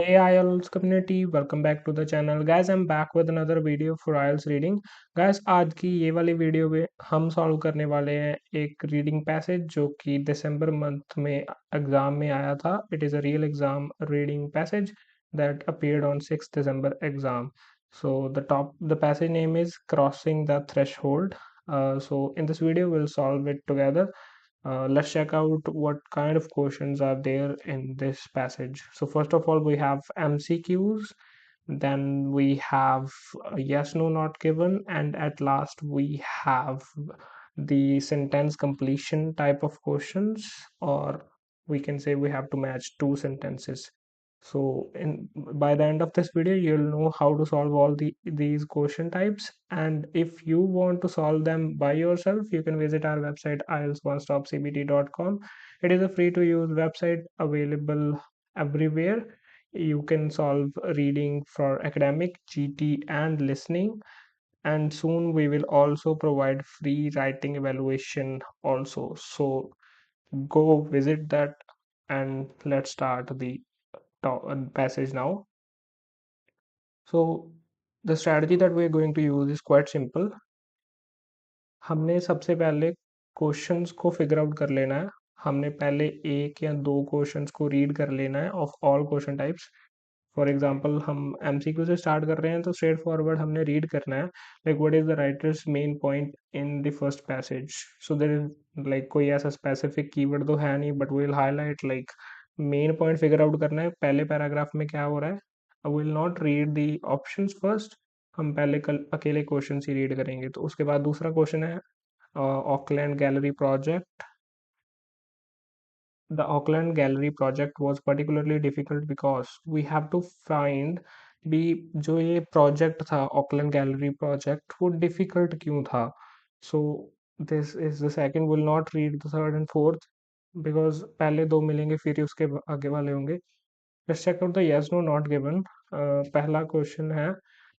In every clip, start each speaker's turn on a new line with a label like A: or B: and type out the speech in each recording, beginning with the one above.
A: Hey IELTS community, welcome back to the channel. Guys, I'm back with another video for IELTS reading. Guys, आज की ये वाली video में हम solve करने वाले हैं एक रीडिंग पैसेज जो कि दिसंबर मंथ में एग्जाम में आया था. It is a real exam reading passage that appeared on 6th December exam. So the passage name is Crossing the Threshold. So in this video we'll solve it together. Let's check out what kind of questions are there in this passage. So first of all, we have MCQs, then we have yes, no, not given, and at last we have the sentence completion type of questions, or we can say we have to match two sentences. So in by the end of this video, you'll know how to solve all these question types. And if you want to solve them by yourself, you can visit our website ielts1stopcbt.com. It is a free to use website available everywhere. You can solve reading for academic, GT, and listening. And soon we will also provide free writing evaluation also. So go visit that and let's start the passage now. So the strategy that we are going to use is quite simple. हमने सबसे पहले questions को figure out कर लेना है. हमने पहले एक या दो क्वेश्चंस को रीड कर लेना है of all question types. For example हम एमसीक्यू से स्टार्ट कर रहे हैं तो स्ट्रेट फॉरवर्ड हमने रीड करना है like what is the writer's main point in the first passage. So there is like कोई ऐसा स्पेसिफिक कीवर्ड तो है नहीं but we will highlight like main point figure out करना है पहले पैराग्राफ में क्या हो रहा है. I will not read the options first. हम पहले कल अकेले क्वेश्चन ही रीड करेंगे. तो उसके बाद दूसरा क्वेश्चन है Auckland gallery project. The Auckland Gallery project was particularly difficult because we have to find भी जो ये project था Auckland Gallery project वो difficult क्यों था. So this is the second. Will not read the third and fourth because पहले दो मिलेंगे फिर उसके आगे वाले होंगे. Let's check out the yes no not given. पहला question है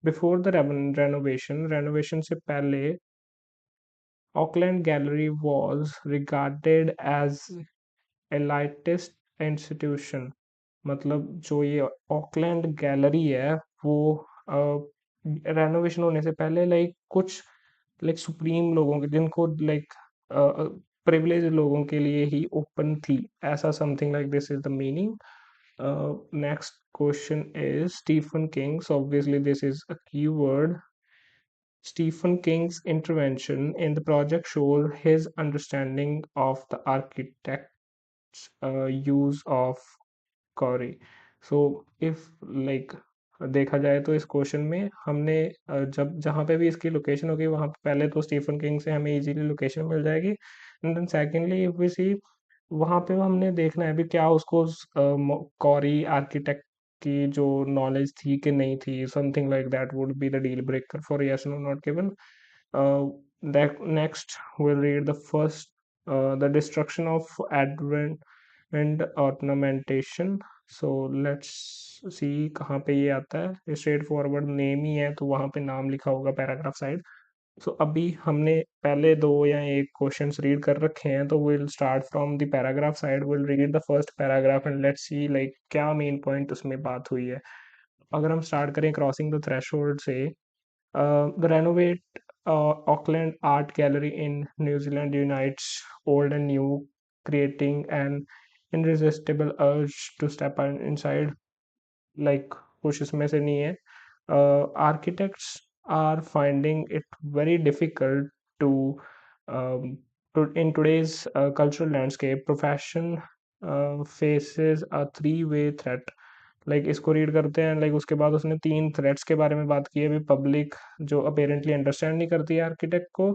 A: before the renovation से पहले Auckland Gallery was regarded as elitist institution. मतलब जो ये ऑकलैंड गैलरी है वो रेनोवेशन होने से पहले लाइक कुछ लाइक सुप्रीम लोगों के जिनको लाइक प्रिविलेज लोगों के लिए ही ओपन थी ऐसा something like this is the meaning. Next question is Stephen King's. Obviously this is a keyword. Stephen King's intervention in the project showed his understanding of the architect's use of Corey. So if like देखा जाए तो इस question में हमने जब जहाँ पे भी इसकी लोकेशन होगी वहाँ पे पहले तो स्टीफन किंग से हमें इजीली लोकेशन मिल जाएगी. And then secondly if we see वहाँ पे हमने देखना है भी क्या उसको कॉरी आर्किटेक्ट की जो नॉलेज थी कि नहीं थी. Something like that would be the deal breaker for yes no not given. That next we'll read the first the destruction of advent and ornamentation. So let's see कहाँ पे ये आता है. स्ट्रेट फॉरवर्ड नेम ही है तो वहाँ पे नाम लिखा होगा पैराग्राफ साइड. सो अभी हमने पहले दो या एक क्वेश्चंस रीड कर रखे हैं तो will start from the paragraph side. Will read the first paragraph and let's see like क्या मेन पॉइंट उसमें बात हुई है. अगर हम स्टार्ट करें क्रॉसिंग द थ्रेशोल्ड से the renovate Auckland Art Gallery in New Zealand unites old and new, creating an irresistible urge to step inside. Like कुछ इसमें से नहीं है. Architects are finding it very difficult to, in today's cultural landscape. Profession faces a three-way threat. Like इसको read करते हैं like उसके बाद उसने तीन थ्रेट्स के बारे में बात की है. अभी पब्लिक जो अपेरेंटली अंडरस्टैंड नहीं करती है आर्किटेक्ट को,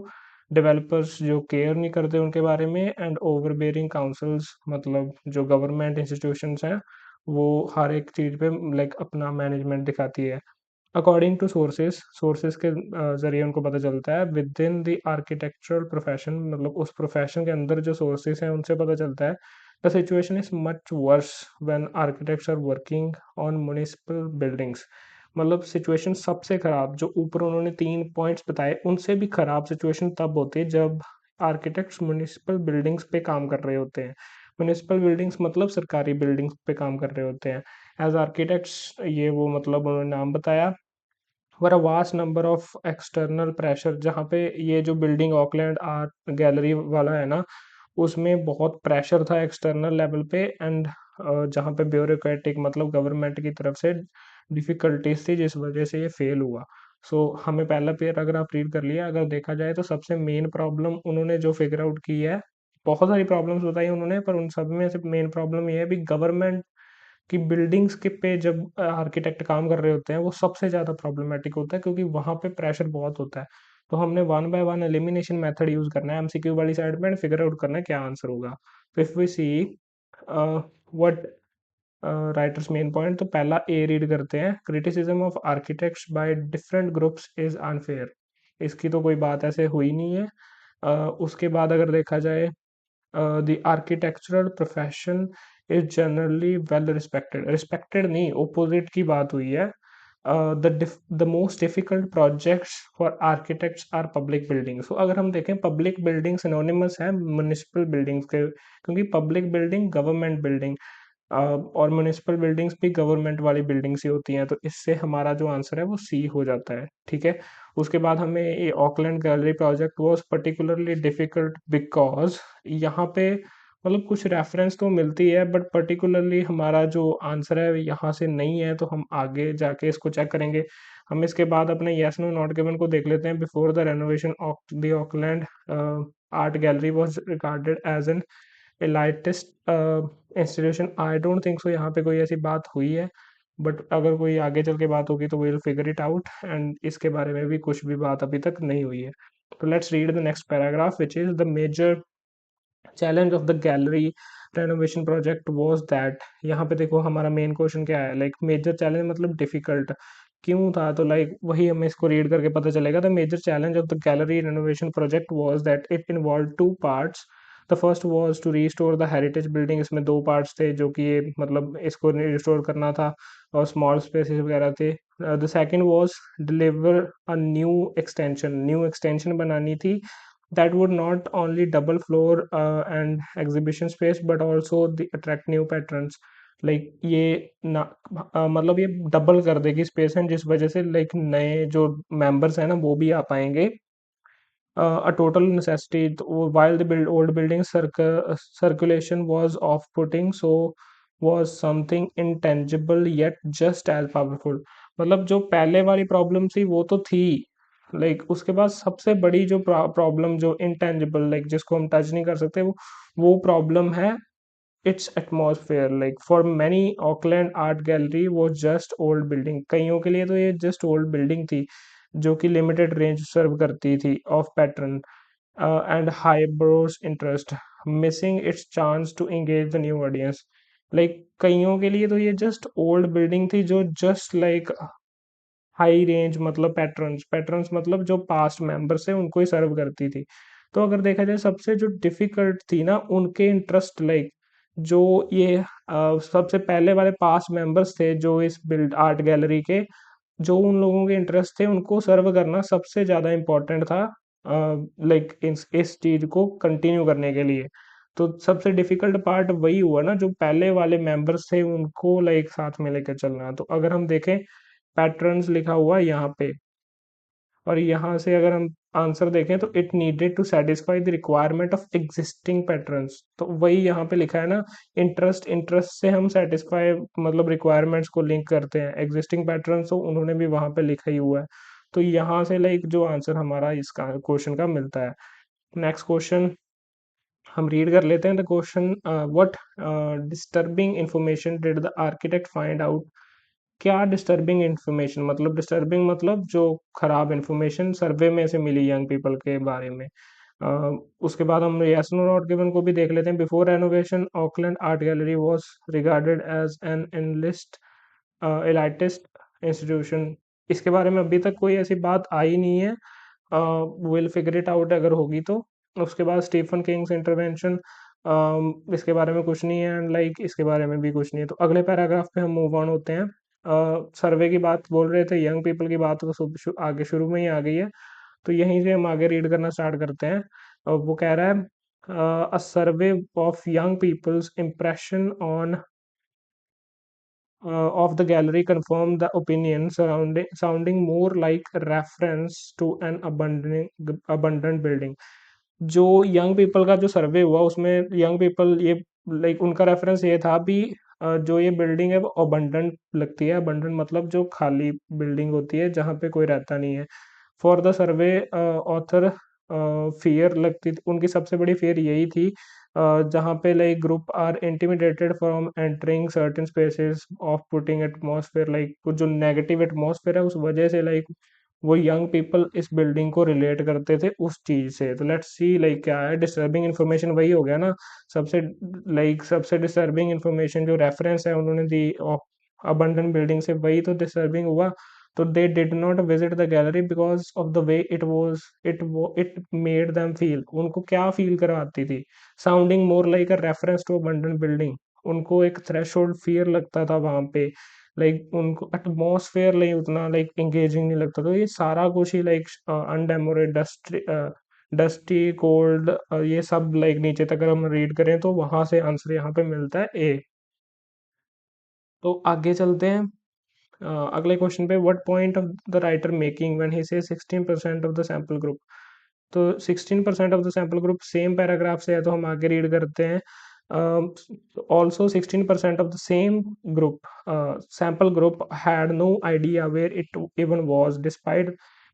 A: डेवलपर्स जो केयर नहीं करते उनके बारे में, एंड ओवरबेरिंग काउंसिल्स मतलब जो गवर्नमेंट इंस्टीट्यूशंस हैं वो हर एक चीज़ पे लाइक अपना मैनेजमेंट दिखाती है. अकॉर्डिंग टू सोर्सेस के ज़रिए उनको पता चलता है with in the architectural profession मतलब उस प्रोफेशन के अंदर जो सोर्सेस हैं उनसे पता चलता है. The situation is much worse when architects are working on municipal buildings. मतलब सिचुएशन सबसे खराब जो ऊपर उन्होंने तीन पॉइंट्स बताए उनसे भी खराब सिचुएशन तब होती है जब आर्किटेक्ट्स म्युनिसिपल बिल्डिंग्स पे काम कर रहे होते हैं. म्युनिसिपल बिल्डिंग्स मतलब सरकारी बिल्डिंग्स पे काम कर रहे होते हैं. एज आर्किटेक्ट्स, ये वो मतलब उन्होंने नाम बताया। Were a vast number of external pressure, जहाँ पे ये जो बिल्डिंग ऑकलैंड आर्ट गैलरी वाला है ना, उसमें बहुत प्रेशर था एक्सटर्नल लेवल पे, एंड जहाँ पे ब्यूरोक्रेटिक मतलब गवर्नमेंट की तरफ से डिफिकल्टीज थी, जिस वजह से ये फेल हुआ। सो हमें पहला पैराग्राफ रीड कर लिया। अगर देखा जाए तो सबसे मेन प्रॉब्लम उन्होंने जो फिगर आउट की है, बहुत सारी प्रॉब्लम्स बताई उन्होंने, पर उन सब में से मेन प्रॉब्लम ये है भी गवर्नमेंट कि बिल्डिंग्स के पे जब आर्किटेक्ट काम कर रहे होते हैं वो सबसे ज़्यादा प्रॉब्लमेटिक होता है, क्योंकि वहाँ पे प्रेशर बहुत होता है। तो हमने one by one elimination method use करना है एमसीक्यू वाली साइड में, एंड फिगर आउट करना है क्या आंसर होगा। तो if we see what writer's main point, तो पहला ए रीड करते हैं। Criticism of architects by different groups is unfair. इसकी तो कोई बात ऐसे हुई नहीं है। उसके बाद अगर देखा जाए, the architectural profession is generally well respected, respected नहीं, opposite की बात हुई है। The most difficult projects for architects are public buildings। so अगर हम देखें public building synonymous है municipal buildings के, क्योंकि public building government building, और म्यूनिसिपल बिल्डिंग्स भी गवर्नमेंट वाली बिल्डिंग्स ही होती हैं, तो इससे हमारा जो आंसर है वो सी हो जाता है। ठीक है। उसके बाद हमें ये Auckland gallery project was particularly difficult because, यहाँ पे मतलब कुछ रेफरेंस तो मिलती है, बट पर्टिकुलरली हमारा जो आंसर है यहाँ से नहीं है, तो हम आगे जाके इसको चेक करेंगे। हम इसके बाद अपने यस नो नॉट गिवन को देख लेते हैं। Before the renovation of the Auckland art gallery was regarded as an elitist institution. I don't think so यहाँ पे कोई ऐसी बात हुई है, बट अगर कोई आगे चल के बात होगी तो will figure it out, and इसके बारे में भी कुछ भी बात अभी तक नहीं हुई है। तो let's read the next paragraph which is the major challenge of the gallery renovation project was that. यहाँ पे देखो हमारा मेन क्वेश्चन क्या है, लाइक मेजर चैलेंज मतलब डिफिकल्ट क्यों था, तो लाइक वही हमें इसको रीड करके पता चलेगा। The major challenge of the gallery renovation project was that it involve two parts. The first was to restore the heritage building. इसमें दो पार्ट्स थे जो कि ये मतलब इसको रिस्टोर करना था, और स्मॉल स्पेसेस वगैरह थे। The second was deliver a new extension बनानी थी, that would not only double floor and exhibition space but also the attract new patrons। Like ये ना मतलब ये डबल कर देगी स्पेस है, जिस वजह से लाइक नए जो मेंबर्स हैं ना वो भी आ पाएंगे। A total necessity, while the old building circulation was off-putting, so was something intangible yet just as powerful। मतलब जो पहले वाली प्रॉब्लम थी वो तो थी, लाइक उसके बाद सबसे बड़ी जो प्रॉब्लम जो इंटेंजिबल लाइक जिसको हम टच नहीं कर सकते, वो प्रॉब्लम है it's atmosphere. Like for many Auckland art gallery वो जस्ट ओल्ड बिल्डिंग, कईयों के लिए तो ये जस्ट ओल्ड बिल्डिंग थी जो कि लिमिटेड रेंज सर्व करती थी of pattern and high brows interest, missing its chance to engage the new audience. Like कईयों के लिए तो ये जस्ट ओल्ड बिल्डिंग थी जो जस्ट लाइक हाई रेंज मतलब पैटर्न्स पैटर्न्स मतलब जो पास्ट मेंबर्स है उनको ही सर्व करती थी। तो अगर देखा जाए सबसे जो डिफिकल्ट थी ना उनके इंटरेस्ट, लाइक जो ये सबसे पहले वाले पास्ट मेंबर्स थे जो इस बिल्ड आर्ट गैलरी के, जो उन लोगों के इंटरेस्ट थे उनको सर्व करना सबसे ज़्यादा इम्पोर्टेंट था, लाइक इस चीज़ को कंटिन्यू करने के लिए। तो सबसे डिफिकल्ट पार्ट वही हुआ ना, जो पहले वाले मेंबर्स थे उनको लाइक साथ में लेकर चलना। तो अगर हम देखें पैटर्न्स लिखा हुआ है यहाँ पे, और यहाँ से अगर हम आंसर देखें तो it needed to satisfy the requirement of existing patterns, तो वही यहाँ पे लिखा है ना, इंटरेस्ट इंटरेस्ट से हम सेटिस्फाई मतलब रिक्वायरमेंट्स को लिंक करते हैं एग्जिस्टिंग पैटर्न्स, तो उन्होंने भी वहाँ पे लिखा ही हुआ है। तो यहाँ से लाइक जो आंसर हमारा इसका क्वेश्चन का मिलता है। नेक्स्ट क्वेश्चन हम रीड कर लेते हैं। The question what disturbing information did the architect find out. क्या डिस्टर्बिंग इंफॉर्मेशन मतलब, डिस्टर्बिंग मतलब जो खराब इंफॉर्मेशन सर्वे में से मिली यंग पीपल के बारे में। उसके बाद हम यस नो नॉट गिवन को भी देख लेते हैं। Before renovation Auckland art gallery was regarded as an analyst elitist institution. इसके बारे में अभी तक कोई ऐसी बात आई नहीं है, विल फिगर इट आउट अगर होगी तो। उसके बाद स्टीफन किंग्स इंटरवेंशन, इसके बारे में कुछ नहीं है, एंड लाइक इसके बारे में भी कुछ नहीं है। तो अगले पैराग्राफ पे हम मूव ऑन होते हैं। सर्वे की बात बोल रहे थे, यंग पीपल की बात तो आगे शुरू में ही आ गई है, तो यहीं से हम आगे रीड करना स्टार्ट करते हैं। वो कह रहा है a survey of young people's impression on of the gallery confirmed the opinion sounding more like a reference to an abundant building. जो यंग पीपल का जो सर्वे हुआ उसमें यंग पीपल ये लाइक उनका रेफरेंस ये था भी जो ये बिल्डिंग है वो अबंडेंट लगती है। अबंडेंट मतलब जो खाली बिल्डिंग होती है जहाँ पे कोई रहता नहीं है। For the survey author fear लगती थी, उनकी सबसे बड़ी फियर यही थी जहाँ पे like group are intimidated from entering certain spaces of putting atmosphere, like जो नेगेटिव एटमॉस्फेयर है उस वजह से लाइक वो यंग पीपल इस बिल्डिंग को रिलेट करते थे उस चीज से। तो लेट्स सी लाइक क्या है डिस्टर्बिंग इन्फॉर्मेशन, वही हो गया ना सबसे लाइक सबसे डिस्टर्बिंग इन्फॉर्मेशन जो रेफरेंस है उन्होंने दी अबंडन बिल्डिंग से, वही तो डिस्टर्बिंग हुआ। तो they did not visit the gallery because of the way it made them feel, उनको क्या फील करवाती थी, sounding more like a reference to abandon building. उनको एक थ्रेशोल्ड फियर लगता था वहां पे, लाइक उनको एटमॉस्फेयर नहीं उतना लाइक एंगेजिंग नहीं लगता। तो ये सारा कुछ ही लाइक अनडेमोरेट डस्टी कोल्ड ये सब लाइक नीचे तक अगर हम रीड करें तो वहां से आंसर यहाँ पे मिलता है ए। तो आगे चलते हैं अगले क्वेश्चन पे। What point of the writer making when he से 16% ऑफ द सैंपल ग्रुप। तो 16% of the sample group same paragraph से है तो हम आगे रीड करते हैं। Also 16% of the same group sample group had no idea where it even was despite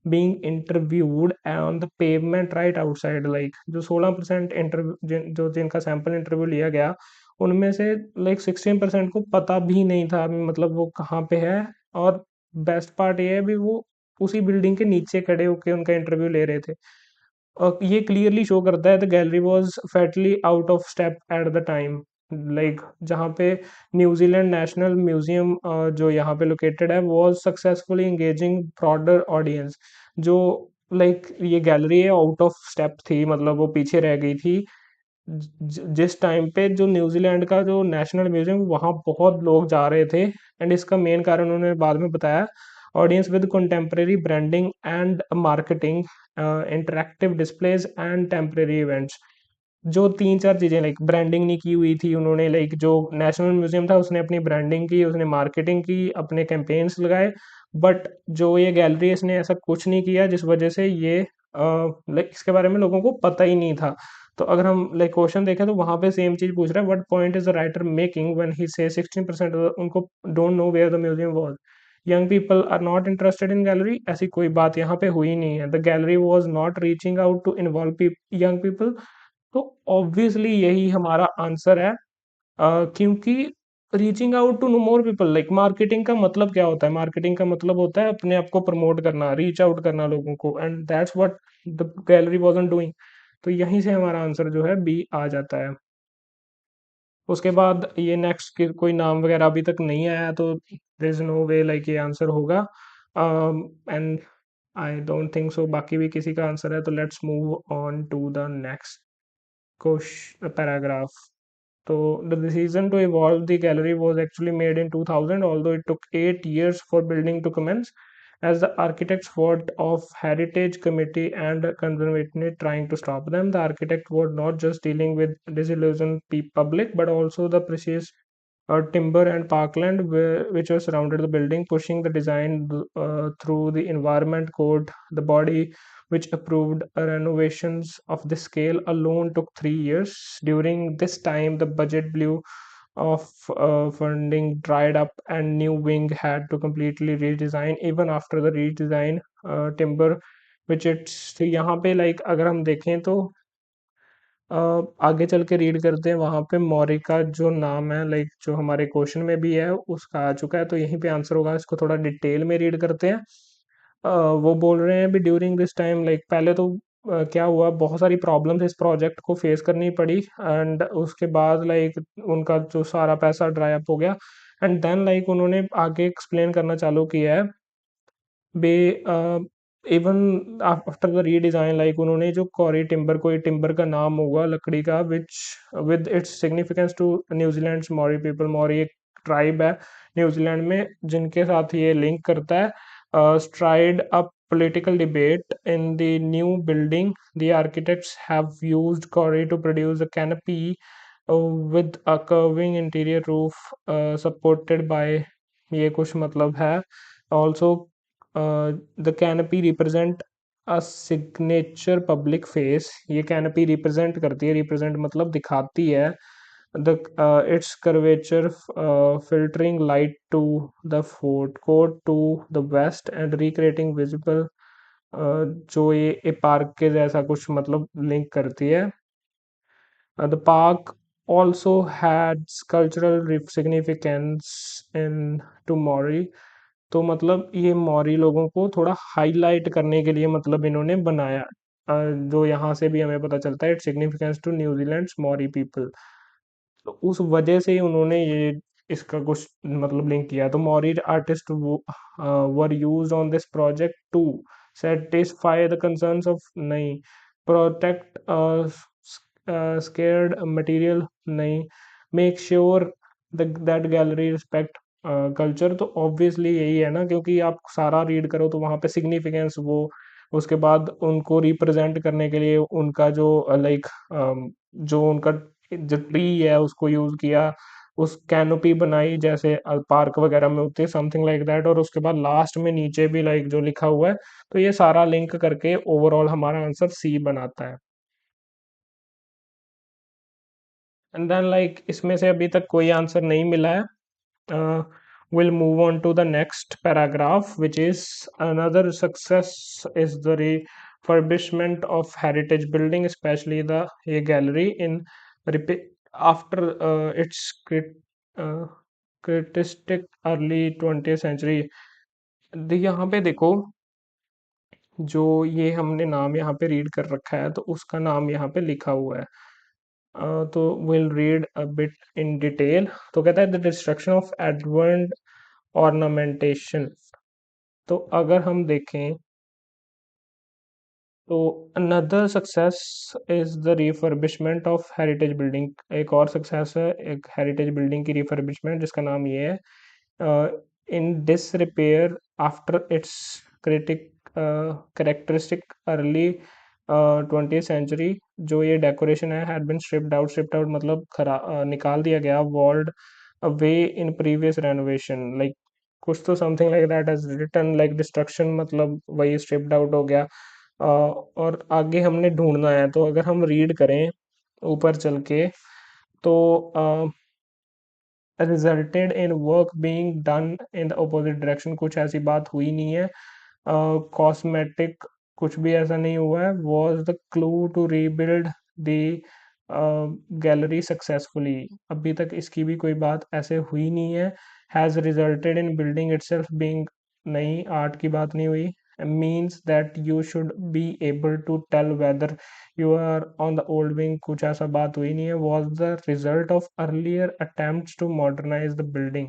A: being interviewed on the pavement right outside, like जो 16% interview जो जिनका सैंपल इंटरव्यू लिया गया उनमें से लाइक 16% को पता भी नहीं था मतलब वो कहाँ पे है। और बेस्ट पार्ट ये है भी वो उसी बिल्डिंग के नीचे खड़े होके उनका इंटरव्यू ले रहे थे। और ये क्लियरली शो करता है the gallery was fatally out of step at the time, like जहाँ पे न्यूजीलैंड नेशनल म्यूजियम जो यहाँ पे लोकेटेड है was successfully engaging broader audience. जो लाइक ये गैलरी है आउट ऑफ स्टेप थी, मतलब वो पीछे रह गई थी जिस टाइम पे जो न्यूजीलैंड का जो नेशनल म्यूजियम वहाँ बहुत लोग जा रहे थे। एंड इसका मेन कारण उन्होंने बाद में बताया audience with contemporary branding and marketing, interactive displays and temporary events. जो तीन चार चीजें लाइक ब्रांडिंग नहीं की हुई थी उन्होंने, लाइक जो नेशनल म्यूजियम था उसने अपनी ब्रांडिंग की, उसने मार्केटिंग की, अपने कैंपेन्स लगाए। बट जो ये गैलरी है इसने ऐसा कुछ नहीं किया जिस वजह से ये लाइक इसके बारे में लोगों को पता ही नहीं था। तो अगर हम लाइक क्वेश्चन देखें तो वहां पे सेम चीज पूछ रहा है what point is the writer making when he से 16% उनको don't know where the museum was. Young people are not interested in gallery, ऐसी कोई बात यहाँ पे हुई नहीं है। The gallery was not reaching out to involve young people. तो ऑब्वियसली यही हमारा आंसर है क्योंकि reaching out to no more people, like marketing का मतलब क्या होता है, मार्केटिंग का मतलब होता है अपने आप को प्रमोट करना, रीच आउट करना लोगों को, and that's what the gallery wasn't doing. तो यहीं से हमारा आंसर जो है बी आ जाता है। उसके बाद ये नेक्स्ट कोई नाम वगैरह अभी तक नहीं आया तो there is no way like ये आंसर होगा। And I don't think so बाकी भी किसी का आंसर है। तो let's move on to the next question paragraph. So the decision to evolve the gallery was actually made in 2000, although it took 8 years for building to commence, as the architects fought off Heritage Committee and Conservative trying to stop them. The architect was not just dealing with disillusioned public, but also the precious timber and parkland which was surrounded the building, pushing the design through the environment code. The body which approved renovations of this scale alone took 3 years. During this time, the budget blew of funding dried up and new wing had to completely redesign. Even after the redesign, timber which it's तो यहाँ पे like अगर हम देखें तो अ, आगे चल के रीड करते हैं वहां पे मौर्य का जो नाम है लाइक जो हमारे क्वेश्चन में भी है उसका आ चुका है तो यहीं पे आंसर होगा। इसको थोड़ा डिटेल में रीड करते हैं। वो बोल रहे हैं भी ड्यूरिंग दिस टाइम लाइक पहले तो क्या हुआ बहुत सारी प्रॉब्लम्स इस प्रोजेक्ट को फेस करनी पड़ी एंड उसके बाद लाइक उनका जो सारा पैसा ड्राई अप हो गया। एंड देन लाइक उन्होंने आगे एक्सप्लेन करना चालू किया है बे even after the redesign like उन्होंने जो कॉरी टिम्बर, कोई टिम्बर का नाम होगा लकड़ी का which with its significance to New Zealand Maori people. Maori एक ट्राइब है न्यूजीलैंड में जिनके साथ ये लिंक करता है। STRIDE a political debate in the new building, the architects have used Corey to produce a canopy with a curving interior roof supported by, ये कुछ मतलब है. Also the canopy represent a signature public face. ये canopy represent करती है, represent मतलब दिखाती है the its curvature filtering light to the fort court to the west and recreating visible जो ये पार्क के जैसा कुछ मतलब लिंक करती है. The park also had cultural significance in to Mori. तो मतलब ये मौरी लोगों को थोड़ा हाईलाइट करने के लिए मतलब इन्होंने बनाया. जो यहाँ से भी हमें पता चलता है it significance to New Zealand Maori people. तो उस वजह से ही उन्होंने ये इसका कुछ मतलब लिंक किया. तो Maori artist were used on this project to satisfy the concerns of, नहीं, प्रोटेक्ट स्केर्ड मटेरियल, नहीं, make sure that gallery respect culture. तो ऑब्वियसली यही है ना, क्योंकि आप सारा रीड करो तो वहाँ पे सिग्निफिकेंस वो, उसके बाद उनको रिप्रेजेंट करने के लिए उनका जो लाइक जो उनका जो ट्री है उसको यूज किया, उस कैनोपी बनाई जैसे पार्क वगैरह में होती है समथिंग लाइक दैट, और उसके बाद लास्ट में नीचे भी लाइक जो लिखा हुआ है. तो ये सारा लिंक करके ओवरऑल हमारा आंसर सी बनाता है. एंड देन लाइक इसमें से अभी तक कोई आंसर नहीं मिला है. We'll move on to the next paragraph, which is another success is the refurbishment of heritage building, especially the a gallery in after its uh, criticized early 20th century. यहाँ पे देखो, जो ये हमने नाम यहाँ पे रीड कर रखा है तो उसका नाम यहाँ पे लिखा हुआ है. तो will read a bit in detail. तो कहता है the destruction of Edward ornamentation. तो अगर हम देखें तो another success is the refurbishment of heritage building. एक और सक्सेस है एक हेरिटेज बिल्डिंग की रिफर्बिशमेंट जिसका नाम ये है in disrepair after its critic characteristic early 20th century. जो ये डेकोरेशन है हैड बिन स्ट्रिप्ड आउट मतलब निकाल दिया गया, walled away in previous renovation, like कुछ तो something like that as return like destruction मतलब वही स्ट्रिप्ड आउट हो गया. और आगे हमने ढूंढना है, तो अगर हम रीड करें ऊपर चल के तो resulted in work being done in the opposite direction, कुछ ऐसी बात हुई नहीं है. कॉस्मेटिक कुछ भी ऐसा नहीं हुआ है. Was the clue to rebuild the gallery successfully, अभी तक इसकी भी कोई बात ऐसे हुई नहीं है. Has resulted in building itself being, नहीं, आर्ट की बात नहीं हुई. Means that you should be able to tell whether you are on the old wing, कुछ ऐसा बात हुई नहीं है. Was the result of earlier attempt to modernize the building.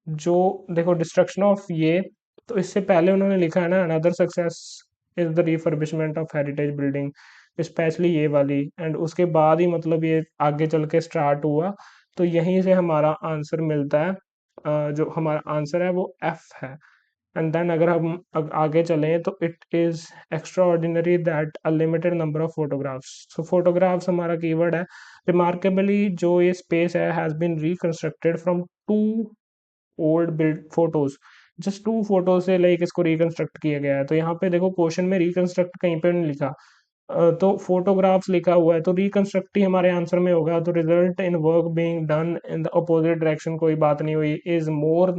A: जो देखो डिस्ट्रक्शन ऑफ ये, तो इससे पहले उन्होंने लिखा है ना another success is the refurbishment of heritage building, specially ये वाली, एंड उसके बाद ही मतलब ये आगे चल के स्टार्ट हुआ. तो यहीं से हमारा आंसर मिलता है. जो हमारा आंसर है वो एफ है. एंड देन अगर हम आगे चलें तो it is extraordinary that a limited number of photographs. So photographs हमारा कीवर्ड है. रिमार्केबली जो ये स्पेस है has been reconstructed from two old build photos. Just two photo से लाइक इसको रिकंस्ट्रक्ट किया गया है. तो यहाँ पे देखो क्वेश्चन में रिकंस्ट्रक्ट कहीं पे नहीं लिखा, तो फोटोग्राफ्स लिखा हुआ है, तो रिकंस्ट्रक्ट ही हमारे आंसर में होगा. तो result in work being done in the opposite direction कोई बात नहीं हुई. इज मोर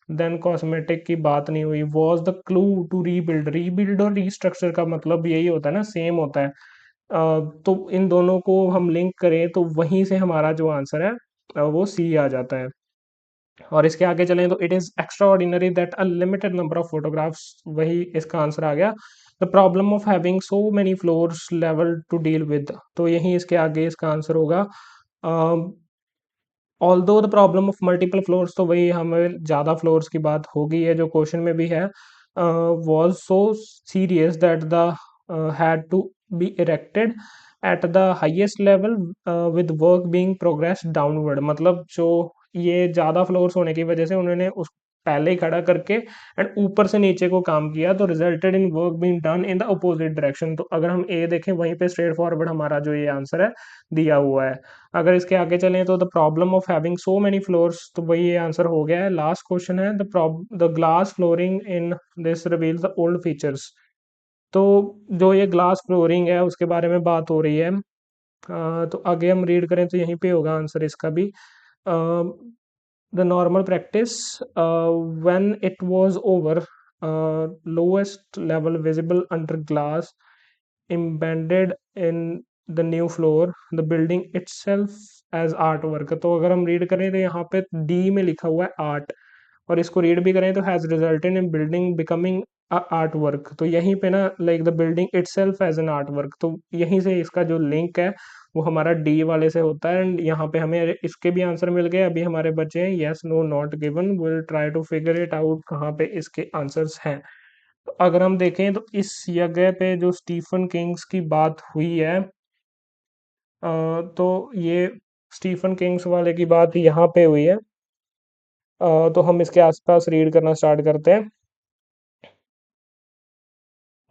A: देन कॉस्मेटिक की बात नहीं हुई. Was the clue to rebuild, rebuild और रीस्ट्रक्चर का मतलब यही होता है ना, सेम होता है. तो इन दोनों को हम लिंक करें तो वहीं से हमारा जो आंसर है वो सी आ जाता है. और इसके आगे चलें तो it is extraordinary that a limited number of photographs, वही इसका आंसर आ गया. The problem of having so many floors level to deal with, तो यही इसके आगे इसका आंसर होगा. Although the problem of multiple floors, तो वही हमें ज़्यादा फ्लोर्स की बात हो गई है जो क्वेश्चन में भी है. Was so serious that the had to be erected at the highest level with work being progress downward, मतलब जो ये ज़्यादा फ्लोर्स होने की वजह से उन्होंने उस पहले ही खड़ा करके एंड ऊपर से नीचे को काम किया, तो resulted in work being done in the opposite direction. तो अगर हम ए देखें, वहीं पे स्ट्रेट फॉरवर्ड हमारा जो ये आंसर है दिया हुआ है। अगर इसके आगे चलें तो the problem of having so many floors, तो वही ये आंसर हो गया है। लास्ट क्वेश्चन है the glass flooring in this reveals the old features. तो जो ये ग्लास फ्लोरिंग है उसके बारे में बात हो रही है। तो आगे हम रीड करें तो यहीं पे होगा आंसर इसका भी। The normal practice when it was over lowest level visible under glass embedded in the new floor the building itself as artwork। तो अगर हम रीड करें तो यहाँ पे डी में लिखा हुआ है आर्ट, और इसको रीड भी करें तो has resulted in building becoming art work. तो यहीं पे ना like the building itself as an art work, तो यहीं से इसका जो लिंक है वो हमारा डी वाले से होता है। एंड यहाँ पे हमें इसके भी आंसर मिल गए। अभी हमारे बचे हैं yes no not given, will try to figure it out कहाँ पे इसके आंसर्स हैं। तो अगर हम देखें तो इस जगह पे जो स्टीफन किंग्स की बात हुई है, तो ये स्टीफन किंग्स वाले की बात यहाँ पे हुई है। तो हम इसके आसपास रीड करना स्टार्ट करते हैं।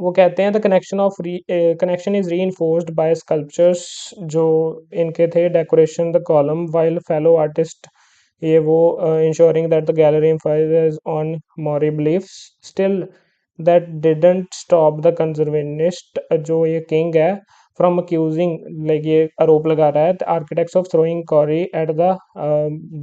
A: वो कहते हैं द कनेक्शन इज री बाय स्कल्पचर्स, जो इनके थे decoration the column while fellow artist, ये वो ensuring that the gallery emphasises on Maori beliefs still that didn't stop the conservationist, जो ये किंग है, फ्रॉम अक्यूजिंग, लाइक ये आरोप लगा रहा है architects of throwing Carry at the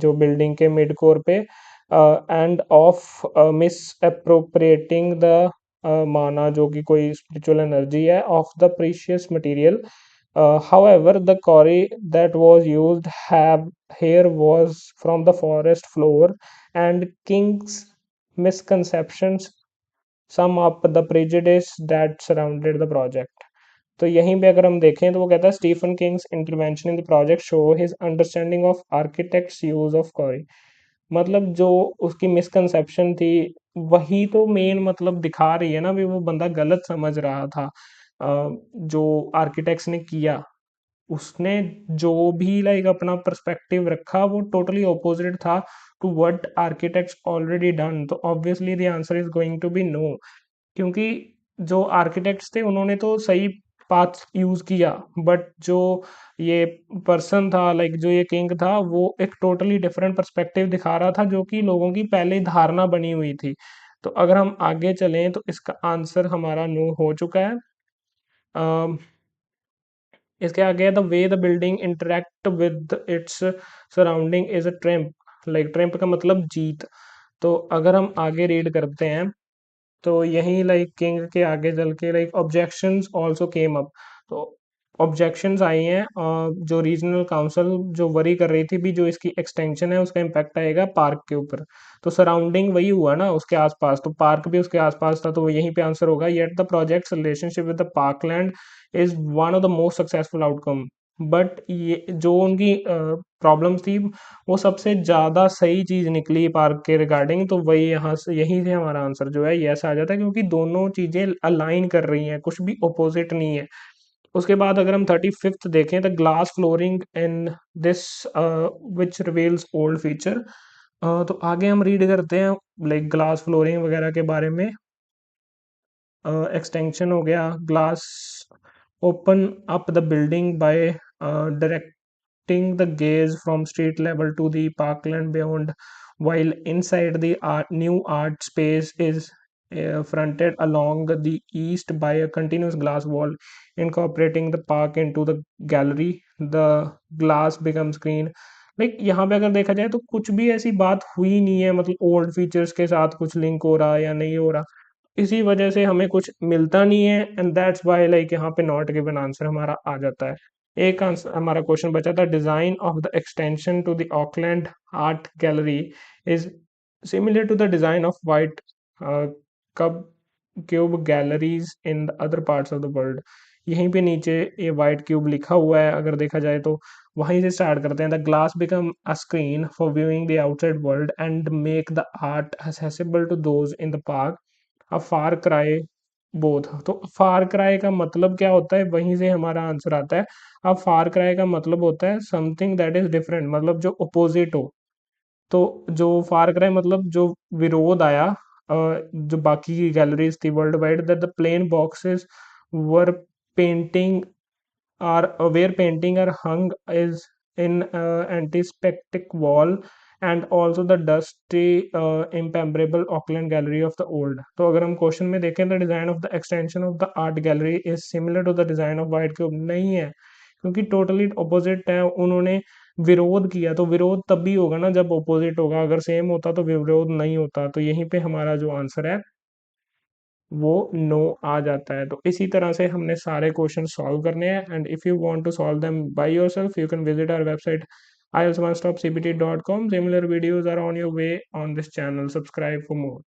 A: जो बिल्डिंग के मिड कोर पे end of miss appropriating the माना, जो कि कोई स्पिरिचुअल एनर्जी है, of the precious material. However, the quarry that was used have here was from the forest floor, and King's misconceptions sum up the prejudice that surrounded the project। तो यहीं पे अगर हम देखें तो वो कहता है Stephen King's intervention in the project show his understanding of architects use of quarry. मतलब जो उसकी मिसकंसेप्शन थी वही तो मेन मतलब दिखा रही है ना भी, वो बंदा गलत समझ रहा था। जो आर्किटेक्ट्स ने किया, उसने जो भी लाइक अपना पर्सपेक्टिव रखा वो टोटली ऑपोजिट था to what architects already done. तो obviously the answer is going to be no, क्योंकि जो आर्किटेक्ट्स थे उन्होंने तो सही पाथ यूज किया, बट जो ये पर्सन था लाइक जो ये किंग था वो एक टोटली डिफरेंट पर्सपेक्टिव दिखा रहा था, जो कि लोगों की पहले ही धारणा बनी हुई थी। तो अगर हम आगे चलें तो इसका आंसर हमारा नो हो चुका है। अम, इसके आगे the way the building interact with its surrounding is a triumph, like triumph का मतलब जीत। तो अगर हम आगे रीड करते हैं तो यही लाइक किंग के आगे चल के like objections also came up. तो ऑब्जेक्शंस आई हैं, जो रीजनल काउंसिल जो वरी कर रही थी भी जो इसकी एक्सटेंशन है उसका इम्पैक्ट आएगा पार्क के ऊपर। तो सराउंडिंग वही हुआ ना उसके आसपास, तो पार्क भी उसके आसपास था, तो वो यहीं पे आंसर होगा। Yet the projects relationship with the parkland is one of the most successful outcome. But ये जो उनकी प्रॉब्लम्स थी वो सबसे ज़्यादा सही चीज़ निकली पार्क के रिगार्डिंग, तो वही यहाँ से यहीं से हमारा आंसर जो है यस आ जाता है, क्योंकि दोनों चीज़ें अलाइन कर रही हैं, कुछ भी अपोजिट नहीं है। उसके बाद अगर हम 35th देखें the glass flooring in this which reveals old feature. तो आगे हम रीड करते हैं लाइक ग्लास फ्लोरिंग वगैरह के बारे में। एक्सटेंशन हो गया glass open up the building bye directing the gaze from street level to the parkland beyond, while inside the new art space is fronted along the east by a continuous glass wall incorporating the park into the gallery, the glass becomes green। Like यहाँ पे अगर देखा जाए तो कुछ भी ऐसी बात हुई नहीं है, मतलब ओल्ड फीचर्स के साथ कुछ लिंक हो रहा है या नहीं हो रहा, इसी वजह से हमें कुछ मिलता नहीं है। एंड दैट्स वाई लाइक यहाँ पे नॉट गिवन आंसर हमारा आ जाता है। एक आंसर हमारा क्वेश्चन बचा था design of the extension to the Auckland art gallery is similar to the design of white cub cube galleries in the other parts of the world. यहीं पे नीचे ये वाइट क्यूब लिखा हुआ है, अगर देखा जाए तो वहीं से स्टार्ट करते हैं। The glass become a screen for viewing the outside world and make the art accessible to those in the park, a far cry both. तो फार क्राई का मतलब क्या होता है, वहीं से हमारा आंसर आता है। अब फार क्राई का मतलब होता है समथिंग दैट इज डिफरेंट, मतलब जो अपोजिट हो। तो जो फार क्राई मतलब जो विरोध आया, जो बाकी की गैलरीज थी world wide, that the plain boxes were painting are where painting are hung is in antispectic wall and also the dusty impermeable Auckland Gallery of the old. तो अगर हम क्वेश्चन में देखें the design of the extension of the art gallery is similar to the design of white cube, नहीं है, क्योंकि totally opposite है। उन्होंने विरोध किया, तो विरोध तब भी होगा ना जब ऑपोजिट होगा, अगर सेम होता तो विरोध नहीं होता। तो यहीं पे हमारा जो आंसर है वो नो आ जाता है। तो इसी तरह से हमने सारे क्वेश्चन सॉल्व करने हैं, and if you want to solve them by yourself you can visit our website ielts1stopcpt.com. Similar videos are on your way on this channel. Subscribe for more.